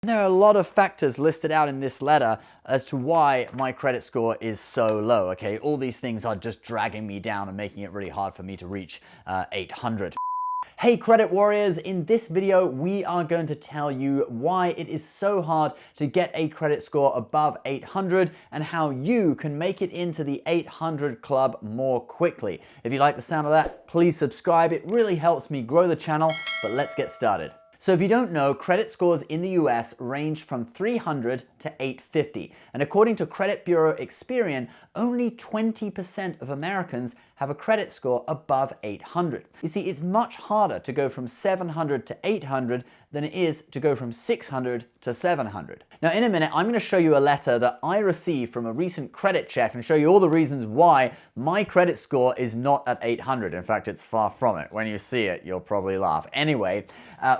There are a lot of factors listed out in this letter as to why my credit score is so low, okay? All these things are just dragging me down and making it really hard for me to reach 800. Hey credit warriors, in this video we are going to tell you why it is so hard to get a credit score above 800 and how you can make it into the 800 club more quickly. If you like the sound of that, please subscribe. It really helps me grow the channel, but let's get started. So if you don't know, credit scores in the US range from 300 to 850. And according to credit bureau Experian, only 20% of Americans have a credit score above 800. You see, it's much harder to go from 700 to 800 than it is to go from 600 to 700. Now, in a minute, I'm going to show you a letter that I received from a recent credit check and show you all the reasons why my credit score is not at 800. In fact, it's far from it. When you see it, you'll probably laugh. Anyway,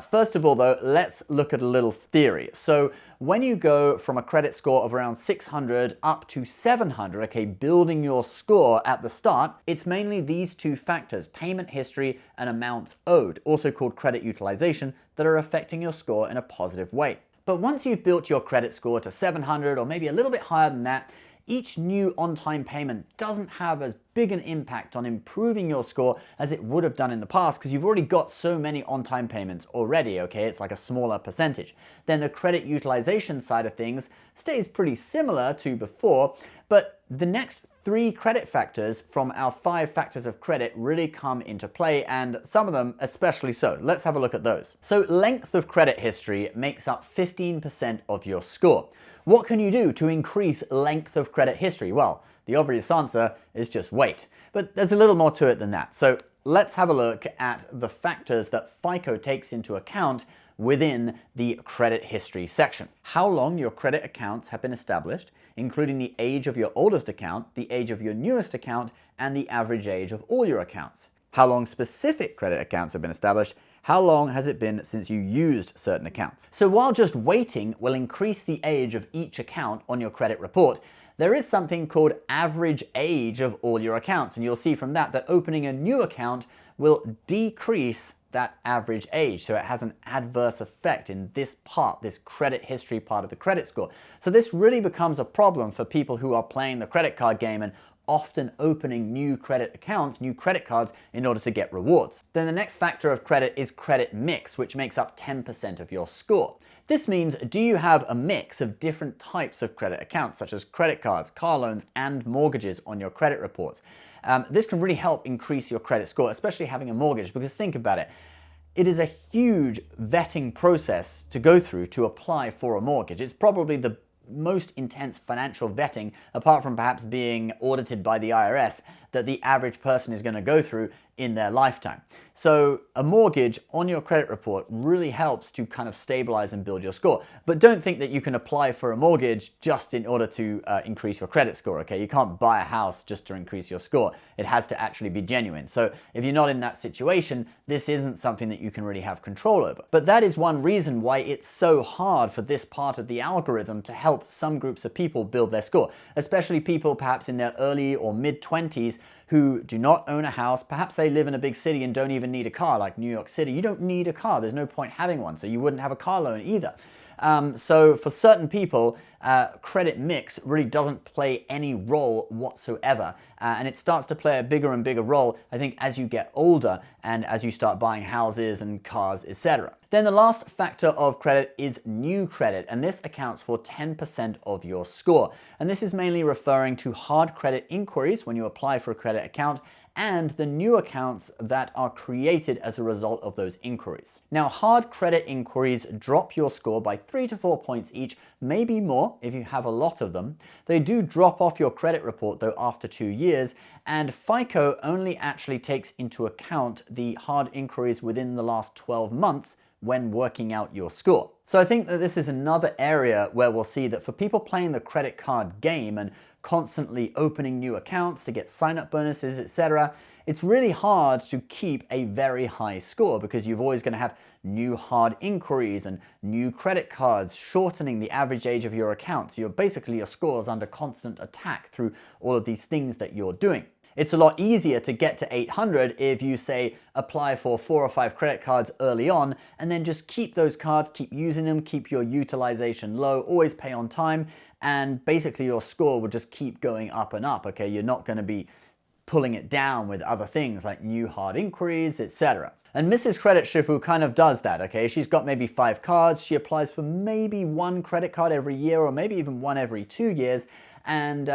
first of all, though, let's look at a little theory. So when you go from a credit score of around 600 up to 700, okay, building your score at the start, it's mainly these two factors, payment history and amounts owed, also called credit utilization, that are affecting your score in a positive way. But once you've built your credit score to 700 or maybe a little bit higher than that, each new on-time payment doesn't have as big an impact on improving your score as it would have done in the past because you've already got so many on-time payments already, okay? It's like a smaller percentage. Then the credit utilization side of things stays pretty similar to before, but the next 3 credit factors from our 5 factors of credit really come into play, and some of them especially so. Let's have a look at those. So length of credit history makes up 15% of your score. What can you do to increase length of credit history? Well, the obvious answer is just wait. But there's a little more to it than that. So let's have a look at the factors that FICO takes into account within the credit history section. How long your credit accounts have been established, including the age of your oldest account, the age of your newest account, and the average age of all your accounts. How long specific credit accounts have been established, how long has it been since you used certain accounts. So while just waiting will increase the age of each account on your credit report, there is something called average age of all your accounts, and you'll see from that opening a new account will decrease that average age. So it has an adverse effect in this part, this credit history part of the credit score. So this really becomes a problem for people who are playing the credit card game and often opening new credit accounts, new credit cards in order to get rewards. Then the next factor of credit is credit mix, which makes up 10% of your score. This means, do you have a mix of different types of credit accounts, such as credit cards, car loans, and mortgages on your credit reports? This can really help increase your credit score, especially having a mortgage, because think about it. It is a huge vetting process to go through to apply for a mortgage. It's probably the most intense financial vetting, apart from perhaps being audited by the IRS, that the average person is going to go through in their lifetime. So a mortgage on your credit report really helps to kind of stabilize and build your score. But don't think that you can apply for a mortgage just in order to increase your credit score, okay? You can't buy a house just to increase your score. It has to actually be genuine. So if you're not in that situation, this isn't something that you can really have control over. But that is one reason why it's so hard for this part of the algorithm to help some groups of people build their score, especially people perhaps in their early or mid-20s who do not own a house. Perhaps they live in a big city and don't even need a car, like New York City. You don't need a car. There's no point having one, so you wouldn't have a car loan either. So for certain people, credit mix really doesn't play any role whatsoever. And it starts to play a bigger and bigger role, I think, as you get older and as you start buying houses and cars, etc. Then the last factor of credit is new credit, and this accounts for 10% of your score. And this is mainly referring to hard credit inquiries when you apply for a credit account, and the new accounts that are created as a result of those inquiries. Now, hard credit inquiries drop your score by 3 to 4 points each, maybe more if you have a lot of them. They do drop off your credit report though after 2 years, and FICO only actually takes into account the hard inquiries within the last 12 months when working out your score. So I think that this is another area where we'll see that for people playing the credit card game and constantly opening new accounts to get sign-up bonuses, etc., it's really hard to keep a very high score because you're always going to have new hard inquiries and new credit cards shortening the average age of your account. So basically your score is under constant attack through all of these things that you're doing. It's a lot easier to get to 800 if you say apply for 4 or 5 credit cards early on and then just keep those cards, keep using them, keep your utilization low, always pay on time, and basically your score will just keep going up and up, okay? You're not going to be pulling it down with other things like new hard inquiries, etc. And Mrs. Credit Shifu kind of does that, okay? She's got maybe 5 cards, she applies for maybe 1 credit card every year or maybe even 1 every 2 years, and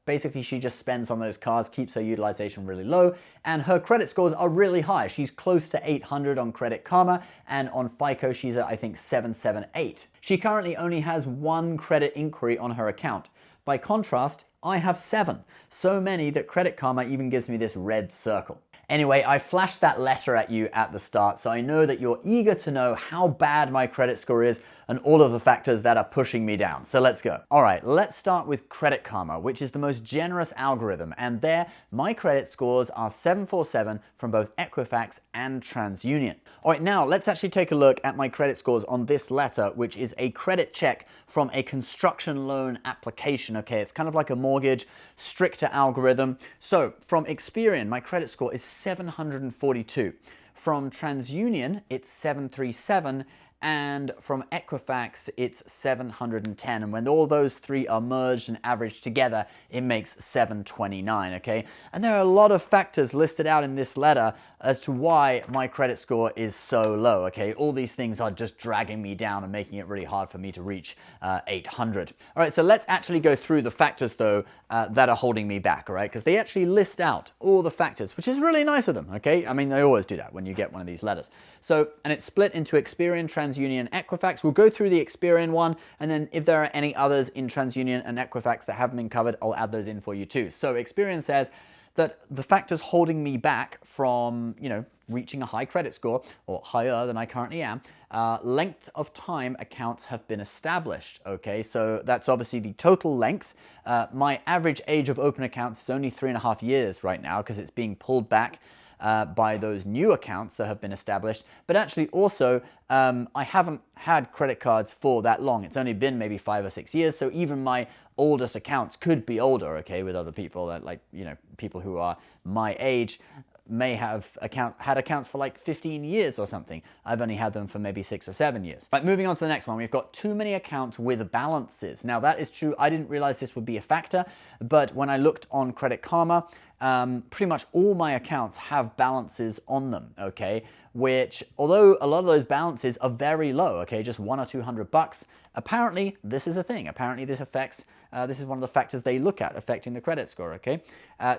basically she just spends on those cards, keeps her utilization really low, and her credit scores are really high. She's close to 800 on Credit Karma, and on FICO she's at, I think, 778. She currently only has 1 credit inquiry on her account. By contrast, I have 7, so many that Credit Karma even gives me this red circle. Anyway, I flashed that letter at you at the start, so I know that you're eager to know how bad my credit score is and all of the factors that are pushing me down. So let's go. All right, let's start with Credit Karma, which is the most generous algorithm, and there, my credit scores are 747 from both Equifax and TransUnion. All right, now let's actually take a look at my credit scores on this letter, which is a credit check from a construction loan application, okay? It's kind of like a mortgage, stricter algorithm. So from Experian, my credit score is 742. From TransUnion, it's 737. And from Equifax, it's 710. And when all those 3 are merged and averaged together, it makes 729, okay? And there are a lot of factors listed out in this letter as to why my credit score is so low, okay? All these things are just dragging me down and making it really hard for me to reach 800. All right, so let's actually go through the factors, though, that are holding me back, all right? Because they actually list out all the factors, which is really nice of them, okay? I mean, they always do that when you get one of these letters. So, and it's split into Experian, TransUnion, Equifax. We'll go through the Experian one, and then if there are any others in TransUnion and Equifax that haven't been covered, I'll add those in for you too. So Experian says that the factors holding me back from, reaching a high credit score, or higher than I currently am, length of time accounts have been established, okay? So that's obviously the total length. My average age of open accounts is only 3.5 years right now because it's being pulled back by those new accounts that have been established. But actually also, I haven't had credit cards for that long. It's only been maybe 5 or 6 years. So even my oldest accounts could be older, okay, with other people that people who are my age may have had accounts for like 15 years or something. I've only had them for maybe 6 or 7 years. Right, moving on to the next one, we've got too many accounts with balances. Now that is true. I didn't realize this would be a factor, but when I looked on Credit Karma, pretty much all my accounts have balances on them, okay? Which, although a lot of those balances are very low, okay, just $100 or $200, apparently this is a thing. Apparently this affects, this is one of the factors they look at affecting the credit score, okay?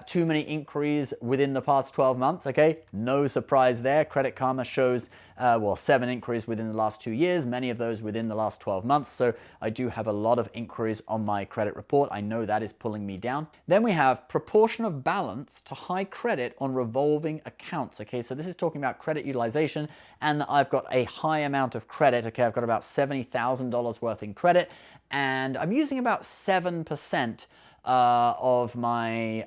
Too many inquiries within the past 12 months, okay? No surprise there. Credit Karma shows, 7 inquiries within the last 2 years, many of those within the last 12 months. So I do have a lot of inquiries on my credit report. I know that is pulling me down. Then we have proportion of balance to high credit on revolving accounts, okay? So this is talking about credit utilization and that I've got a high amount of credit, okay? I've got about $70,000 worth in credit and I'm using about 7% of my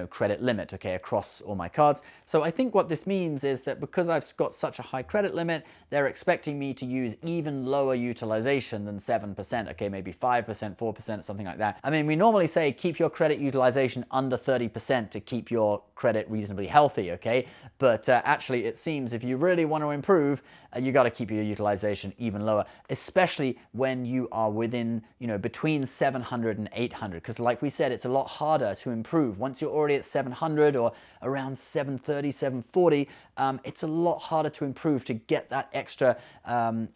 credit limit, okay, across all my cards. So I think what this means is that because I've got such a high credit limit, they're expecting me to use even lower utilization than 7%, okay, maybe 5%, 4%, something like that. I mean, we normally say keep your credit utilization under 30% to keep your credit reasonably healthy, okay? But actually it seems if you really want to improve, you got to keep your utilization even lower, especially when you are within, between 700 and 800, because like we said, it's a lot harder to improve. Once you're already at 700 or around 730, 740, it's a lot harder to improve to get that extra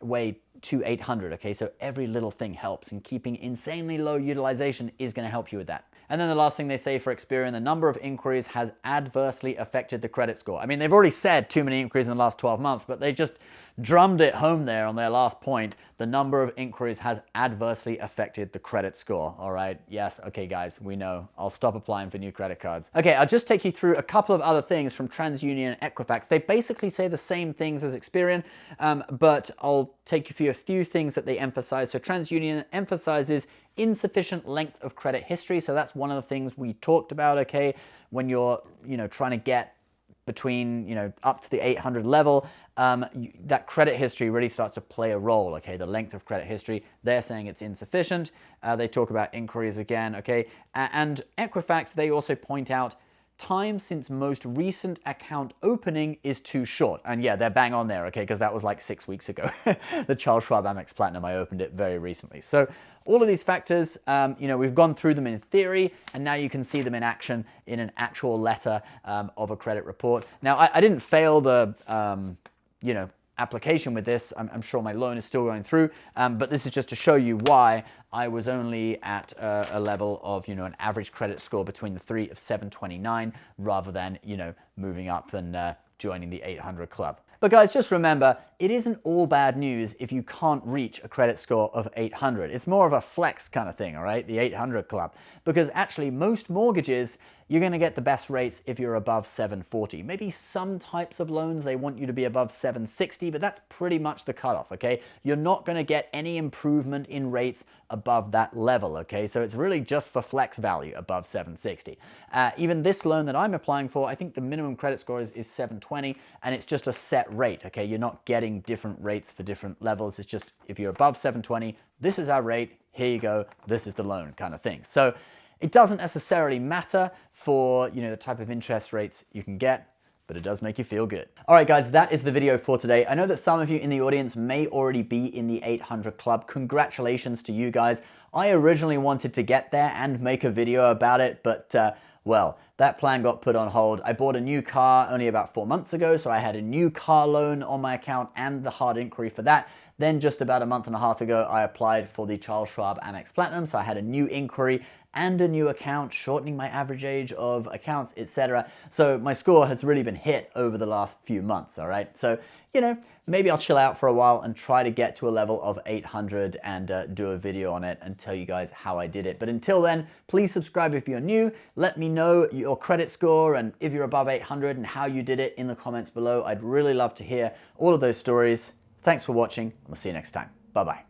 way to 800, okay? So every little thing helps, and keeping insanely low utilization is going to help you with that. And then the last thing they say for Experian, the number of inquiries has adversely affected the credit score. I mean, they've already said too many inquiries in the last 12 months, but they just drummed it home there on their last point. The number of inquiries has adversely affected the credit score. All right, yes, okay guys, we know. I'll stop applying for new credit cards. Okay, I'll just take you through a couple of other things from TransUnion and Equifax. They basically say the same things as Experian, but I'll take you through a few things that they emphasize. So TransUnion emphasizes insufficient length of credit history. So that's one of the things we talked about, okay? When you're, trying to get between, up to the 800 level, that credit history really starts to play a role, okay? The length of credit history, they're saying it's insufficient. They talk about inquiries again, okay? And Equifax, they also point out time since most recent account opening is too short. And yeah, they're bang on there, okay, because that was like 6 weeks ago. The Charles Schwab Amex Platinum, I opened it very recently. So all of these factors, we've gone through them in theory, and now you can see them in action in an actual letter of a credit report. Now, I didn't fail the, application with this. I'm sure my loan is still going through, but this is just to show you why I was only at a level of, an average credit score between the 3 of 729 rather than, moving up and joining the 800 club. But guys, just remember, it isn't all bad news if you can't reach a credit score of 800. It's more of a flex kind of thing, all right? The 800 club. Because actually most mortgages, you're going to get the best rates if you're above 740. Maybe some types of loans, they want you to be above 760, but that's pretty much the cutoff, okay? You're not going to get any improvement in rates above that level, okay? So it's really just for flex value above 760. Even this loan that I'm applying for, I think the minimum credit score is 720, and it's just a set rate, okay? You're not getting different rates for different levels. It's just if you're above 720, this is our rate, here you go, this is the loan kind of thing. So it doesn't necessarily matter for, the type of interest rates you can get, but it does make you feel good. All right, guys, that is the video for today. I know that some of you in the audience may already be in the 800 club. Congratulations to you guys. I originally wanted to get there and make a video about it, but well, that plan got put on hold. I bought a new car only about 4 months ago, so I had a new car loan on my account and the hard inquiry for that. Then just about a month and a half ago, I applied for the Charles Schwab Amex Platinum, so I had a new inquiry and a new account, shortening my average age of accounts, etc. So my score has really been hit over the last few months, all right? So, maybe I'll chill out for a while and try to get to a level of 800 and do a video on it and tell you guys how I did it. But until then, please subscribe if you're new. Let me know your credit score and if you're above 800 and how you did it in the comments below. I'd really love to hear all of those stories. Thanks for watching, and we'll see you next time. Bye-bye.